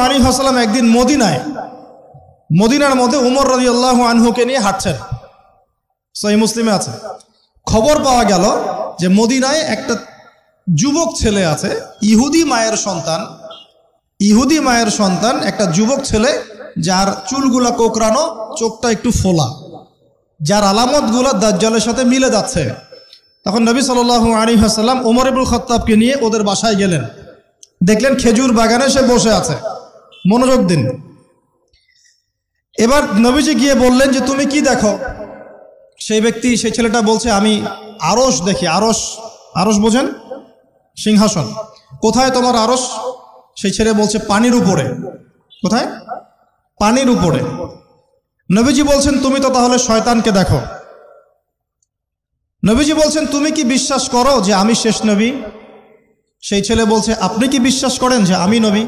আলাইহি ওয়াসাল্লাম একদিন মদিনার মধ্যে উমর রাদিয়াল্লাহু আনহুকে নিয়ে হাঁটছেন, সহিহ মুসলিমে আছে। খবর পাওয়া গেল যে মদিনায় একটা যুবক ছেলে আছে, ইহুদি মায়ের সন্তান একটা যুবক ছেলে, যার চুলগুলা কোকড়ানো, চোখটা একটু ফোলা, যার আলামতগুলা দাজ্জালের সাথে মিলে যাচ্ছে। তখন নবী সাল্লাল্লাহু আলাইহি ওয়াসাল্লাম ওমর ইবনুল খাত্তাবকে নিয়ে ওদের বাসায় গেলেন। দেখলেন খেজুর বাগানে সে বসে আছে। মনোযোগ দিন। এবার নবীজি গিয়ে বললেন যে তুমি কি দেখো? সেই ছেলেটা বলছে আমি আরশ দেখি। আরশ বোঝেন? সিংহাসন। কোথায় তোমার আরশ? সেই ছেলে বলছে পানির উপরে। কোথায়? পানির উপরে। নবীজি বলছেন তুমি তো তাহলে শয়তানকে দেখো। নবীজি বলছেন তুমি কি বিশ্বাস করো যে আমি শেষ নবী? সেই ছেলে বলছে আপনি কি বিশ্বাস করেন যে আমি নবী?